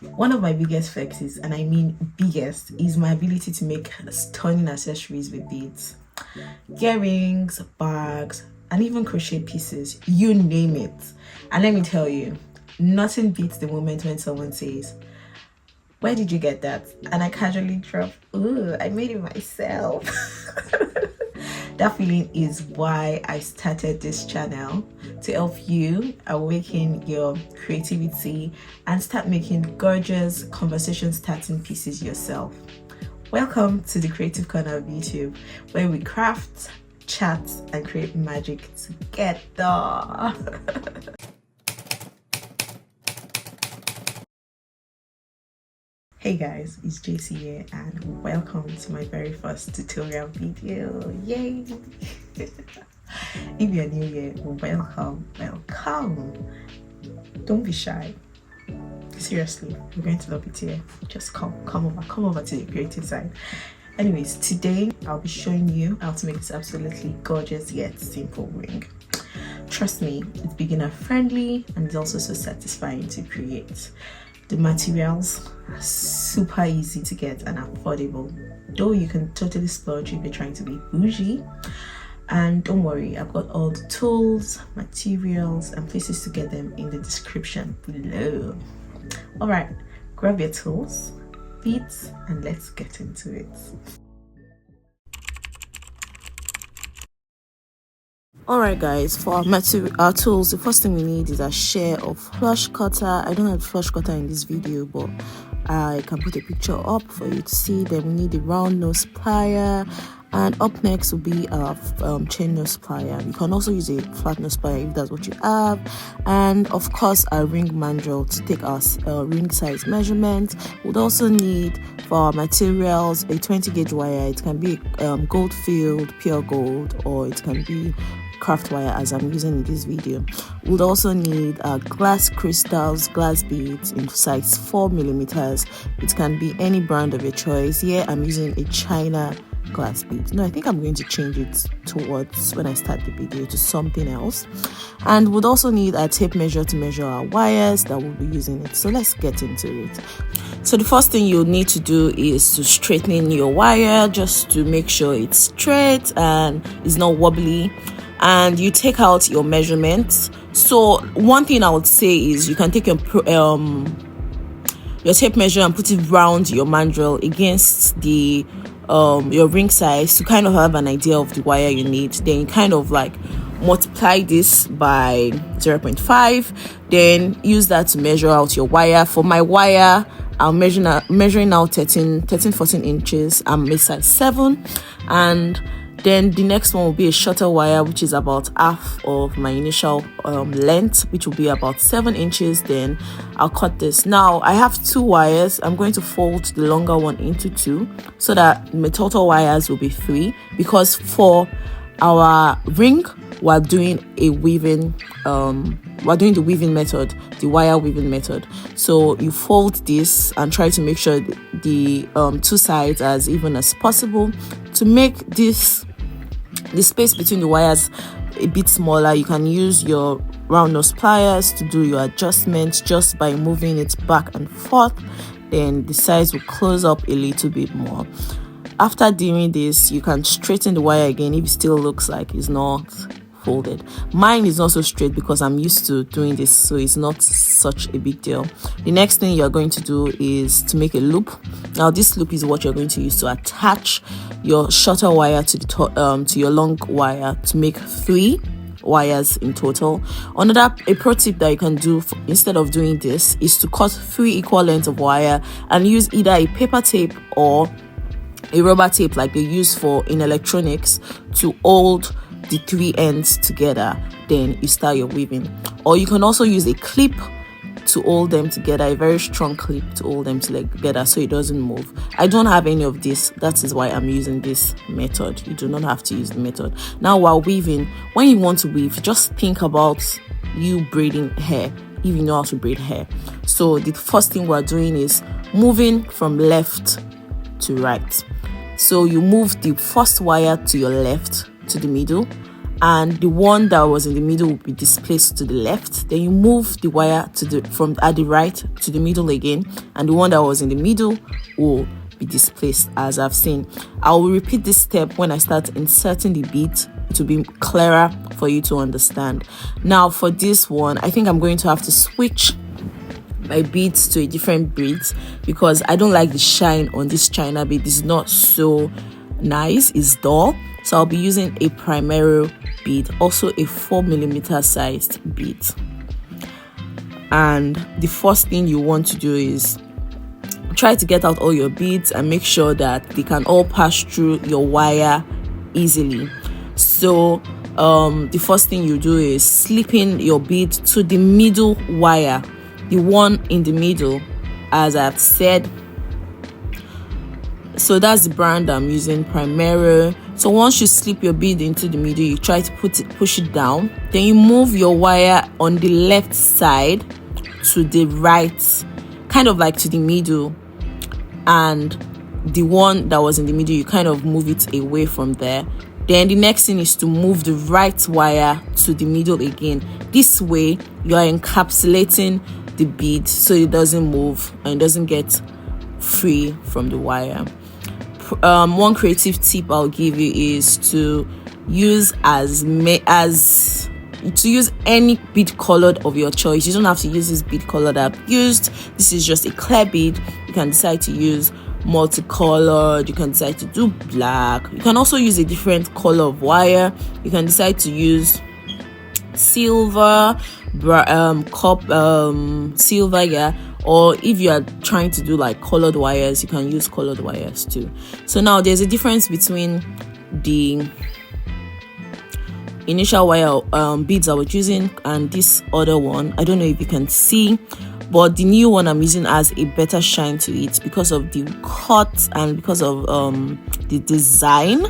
One of my biggest flexes, and I mean biggest, is my ability to make stunning accessories with beads. Earrings, bags, and even crochet pieces, you name it. And let me tell you, nothing beats the moment when someone says, "Where did you get that?" And I casually drop, "Ooh, I made it myself." That feeling is why I started this channel, to help you awaken your creativity and start making gorgeous conversation starting pieces yourself. Welcome to the Creative Corner of YouTube, where we craft, chat, and create magic together. Hey guys, it's JC here and welcome to my very first tutorial video. Yay! If you're new here, welcome. Don't be shy. Seriously, we're going to love it here. Just come over to the creative side. Anyways, today I'll be showing you how to make this absolutely gorgeous yet simple ring. Trust me, it's beginner friendly and it's also so satisfying to create. The materials are super easy to get and affordable, though you can totally splurge if you're trying to be bougie. And don't worry, I've got all the tools, materials, and places to get them in the description below. Alright, grab your tools, beads, and let's get into it. Alright guys, for our tools, the first thing we need is a share of flush cutter. I don't have flush cutter in this video, but I can put a picture up for you to see. Then we need the round nose plier, and up next will be our chain nose plier. You can also use a flat nose plier if that's what you have, and of course a ring mandrel to take our ring size measurement. We'd also need, for our materials, a 20 gauge wire. It can be gold filled, pure gold, or it can be craft wire as I'm using in this video. We'll also need glass crystals, glass beads in size 4mm. It can be any brand of your choice. Here I'm using a China glass bead. No, I think I'm going to change it towards, when I start the video, to something else. And we'll also need a tape measure to measure our wires that we'll be using it. So let's get into it. So the first thing you'll need to do is to straighten your wire, just to make sure it's straight and it's not wobbly. And you take out your measurements. So one thing I would say is you can take your tape measure and put it round your mandrel against the your ring size to kind of have an idea of the wire you need. Then you kind of like multiply this by 0.5, then use that to measure out your wire. For my wire, I'm measuring out 14 inches. I'm a size 7, and then the next one will be a shorter wire, which is about half of my initial length, which will be about 7 inches. Then I'll cut this. Now I have 2 wires. I'm going to fold the longer one into 2 so that my total wires will be 3, because for our ring we're doing a weaving we're doing the weaving method, the wire weaving method. So you fold this and try to make sure the 2 sides are as even as possible. To make the space between the wires a bit smaller, you can use your round nose pliers to do your adjustments just by moving it back and forth. Then the size will close up a little bit more. After doing this, you can straighten the wire again if it still looks like it's not folded. Mine is also straight because I'm used to doing this, so it's not such a big deal. The next thing you're going to do is to make a loop. Now this loop is what you're going to use to attach your shorter wire to the to your long wire to make 3 wires in total. A pro tip that you can do instead of doing this is to cut 3 equal lengths of wire and use either a paper tape or a rubber tape like they use in electronics to hold the 3 ends together. Then you start your weaving. Or you can also use a clip to hold them together, a very strong clip to hold them together so it doesn't move. I don't have any of this. That is why I'm using this method. You do not have to use the method. Now while weaving, when you want to weave, just think about you braiding hair, if you know how to braid hair. So the first thing we're doing is moving from left to right. So you move the first wire to your left, to the middle, and the one that was in the middle will be displaced to the left. Then you move the wire from at the right to the middle again, and the one that was in the middle will be displaced, as I've seen. I will repeat this step when I start inserting the bead to be clearer for you to understand. Now for this one, I think I'm going to have to switch my beads to a different bead because I don't like the shine on this China bead. It's not so nice, it's dull. So I'll be using a primary bead, also a 4mm sized bead. And the first thing you want to do is try to get out all your beads and make sure that they can all pass through your wire easily. So the first thing you do is slip in your bead to the middle wire, the one in the middle, as I've said. So that's the brand I'm using, Primero. So once you slip your bead into the middle, you try to push it down. Then you move your wire on the left side to the right, kind of like to the middle, and the one that was in the middle, you kind of move it away from there. Then the next thing is to move the right wire to the middle again. This way you are encapsulating the bead so it doesn't move and it doesn't get free from the wire. One creative tip I'll give you is to use any bead colored of your choice. You don't have to use this bead color that I've used. This is just a clear bead. You can decide to use multicolored, you can decide to do black, you can also use a different color of wire, you can decide to use silver, silver, yeah, or if you are trying to do like colored wires, you can use colored wires too. So now there's a difference between the initial wire beads I was using and this other one. I don't know if you can see, but the new one I'm using has a better shine to it because of the cut and because of the design.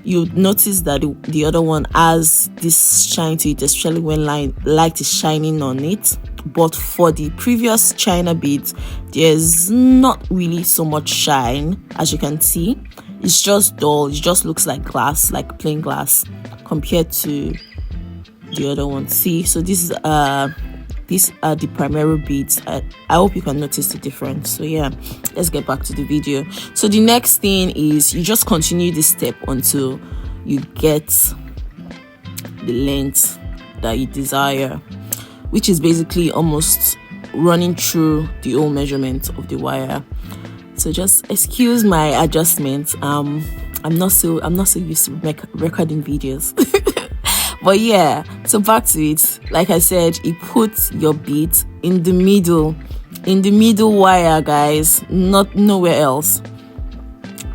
You notice that the other one has this shine to it, especially when light is shining on it. But for the previous China beads, there's not really so much shine, as you can see. It's just dull. It just looks like glass, like plain glass, compared to the other one. See, so these are the primary beads. I hope you can notice the difference. So yeah, let's get back to the video. So the next thing is you just continue this step until you get the length that you desire, which is basically almost running through the whole measurement of the wire. So just excuse my adjustments. I'm not so used to recording videos. But yeah, so back to it. Like I said, you put your beads in the middle wire, guys, not nowhere else.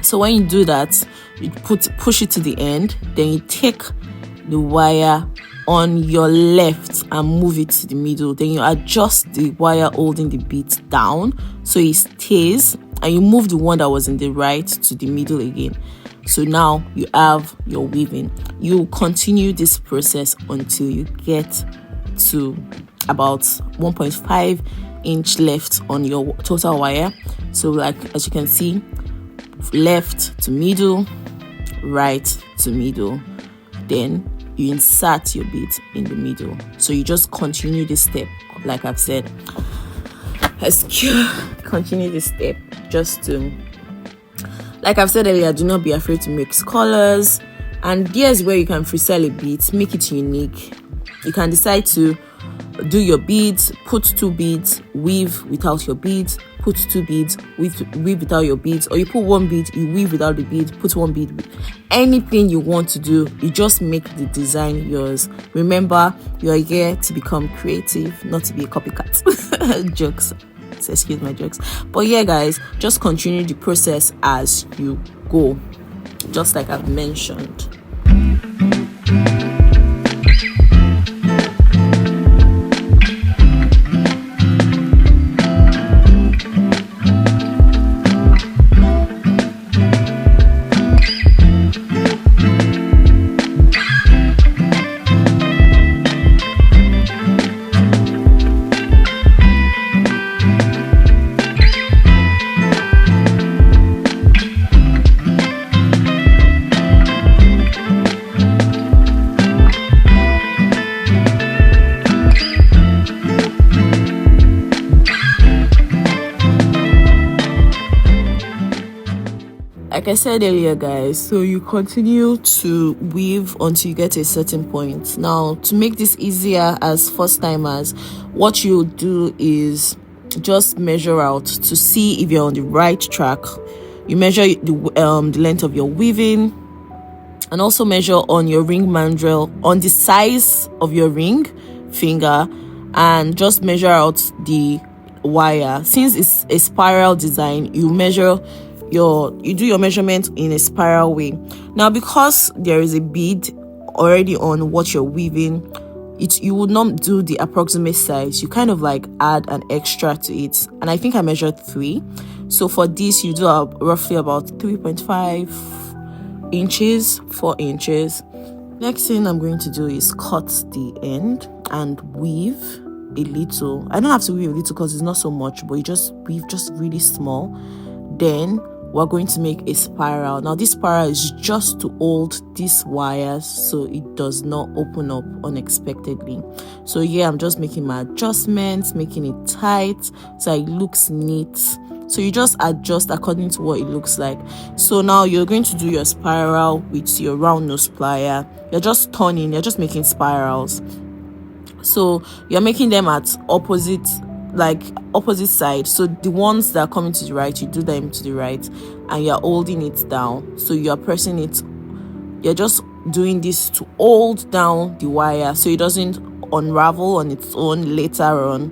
So when you do that, you push it to the end, then you take the wire on your left and move it to the middle. Then you adjust the wire holding the beads down so it stays, and you move the one that was in the right to the middle again. So now you have your weaving. You continue this process until you get to about 1.5 inch left on your total wire. So like as you can see, left to middle, right to middle, then you insert your bead in the middle. So you just continue this step, like I've said. Continue this step just to, like I've said earlier, do not be afraid to mix colors. And here's where you can freestyle a bead, make it unique. You can decide to do your beads, put 2 beads, weave without your beads, put 2 beads, weave without your beads, or you put 1 bead, you weave without the bead, put 1 bead. Anything you want to do, you just make the design yours. Remember, you are here to become creative, not to be a copycat. Jokes. So excuse my jokes. But yeah, guys, just continue the process as you go, just like I've mentioned. like I said earlier, guys, so you continue to weave until you get to a certain point. Now, to make this easier as first timers, what you do is just measure out to see if you're on the right track. You measure the length of your weaving, and also measure on your ring mandrel on the size of your ring finger, and just measure out the wire. Since it's a spiral design, you do your measurement in a spiral way. Now, because there is a bead already on what you're weaving, you would not do the approximate size. You kind of like add an extra to it, and I think I measured 3. So for this, you do roughly about 3.5 inches, 4 inches. Next thing I'm going to do is cut the end and weave a little. I don't have to weave a little because it's not so much, but you just weave just really small. Then we're going to make a spiral. Now this spiral is just to hold these wires so it does not open up unexpectedly. So yeah, I'm just making my adjustments, making it tight so it looks neat. So you just adjust according to what it looks like. So now you're going to do your spiral with your round nose plier. You're just turning, you're just making spirals. So you're making them at opposite side. So the ones that are coming to the right, you do them to the right, and you're holding it down. So you're pressing it. You're just doing this to hold down the wire so it doesn't unravel on its own later on.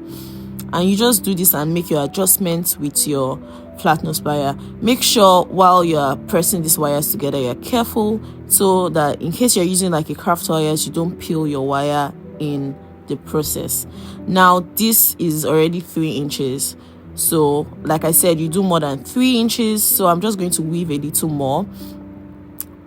And you just do this and make your adjustments with your flat nose plier. Make sure while you're pressing these wires together, you're careful so that in case you're using like a craft wires, you don't peel your wire in the process. Now this is already 3 inches, so like I said, you do more than 3 inches. So I'm just going to weave a little more,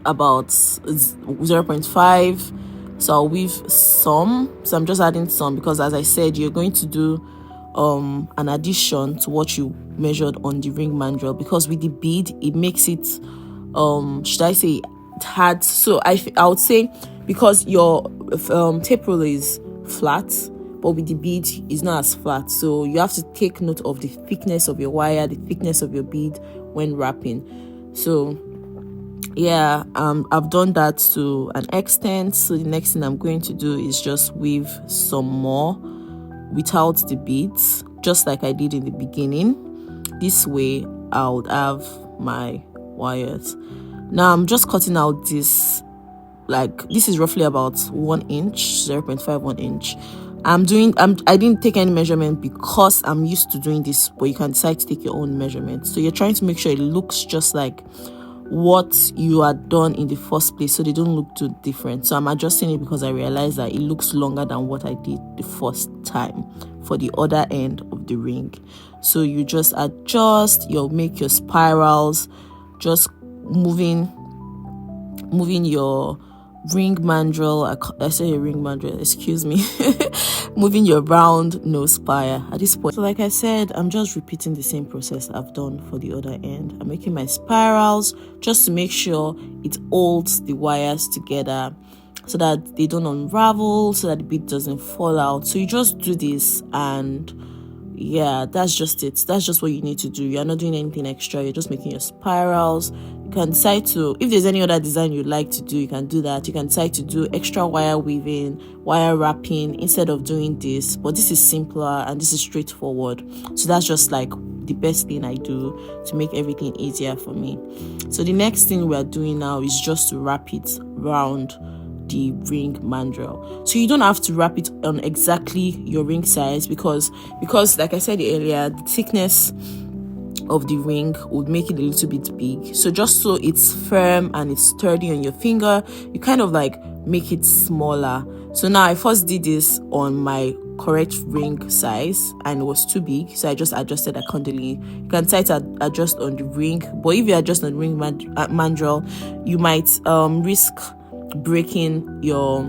about 0.5. so I'll weave some. So I'm just adding some because, as I said, you're going to do an addition to what you measured on the ring mandrel, because with the bead it makes it should I say hard. So I would say, because your tape roller is flat, but with the bead is not as flat, so you have to take note of the thickness of your wire, the thickness of your bead when wrapping. So yeah, I've done that to an extent. So the next thing I'm going to do is just weave some more without the beads, just like I did in the beginning. This way I would have my wires. Now I'm just cutting out this, like this is roughly about 1 inch, 0.5 1 inch. I didn't take any measurement because I'm used to doing this, but you can decide to take your own measurement. So you're trying to make sure it looks just like what you had done in the first place, so they don't look too different. So I'm adjusting it because I realized that it looks longer than what I did the first time for the other end of the ring. So you just adjust, you'll make your spirals, just moving your ring mandrel. I say ring mandrel, excuse me. Moving your round nose plier at this point. So like I said, I'm just repeating the same process I've done for the other end. I'm making my spirals just to make sure it holds the wires together so that they don't unravel, so that the bead doesn't fall out. So you just do this, and yeah, that's just it. That's just what you need to do. You're not doing anything extra. You're just making your spirals. You can decide to, if there's any other design you'd like to do, you can do that. You can decide to do extra wire weaving, wire wrapping instead of doing this, but this is simpler and this is straightforward. So that's just like the best thing I do to make everything easier for me. So the next thing we are doing now is just to wrap it round the ring mandrel. So you don't have to wrap it on exactly your ring size, because like I said earlier, the thickness of the ring would make it a little bit big. So just so it's firm and it's sturdy on your finger, you kind of like make it smaller. So now I first did this on my correct ring size and it was too big, so I just adjusted accordingly. You can try to adjust on the ring, but if you adjust on the ring mandrel, you might risk breaking your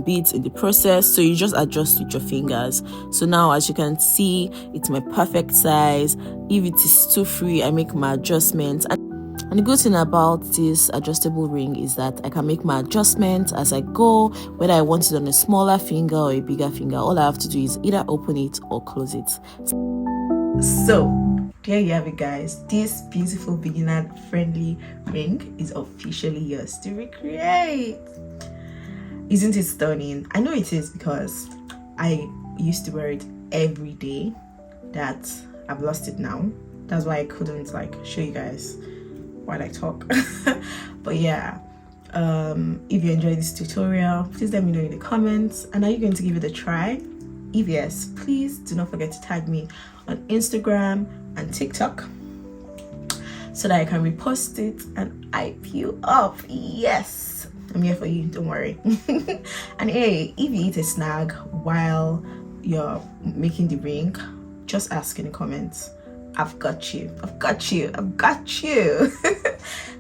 beads in the process. So you just adjust with your fingers. So now, as you can see, it's my perfect size. If it is too free, I make my adjustments. And the good thing about this adjustable ring is that I can make my adjustments as I go, whether I want it on a smaller finger or a bigger finger. All I have to do is either open it or close it. So there you have it, guys. This beautiful beginner friendly ring is officially yours to recreate. Isn't it stunning? I know it is because I used to wear it every day. That I've lost it now. That's why I couldn't like show you guys while I talk. But yeah, if you enjoyed this tutorial, please let me know in the comments. And are you going to give it a try? If yes, please do not forget to tag me on Instagram and TikTok so that I can repost it and hype you up. Yes, I'm here for you, don't worry. And hey, if you eat a snack while you're making the ring, just ask in the comments. I've got you.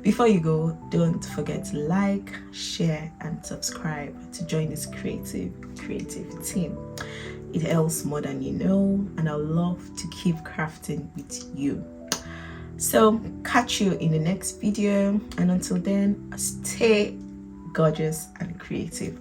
Before you go, don't forget to like, share and subscribe to join this creative team. It helps more than you know, and I love to keep crafting with you. So catch you in the next video, and until then, stay gorgeous and creative.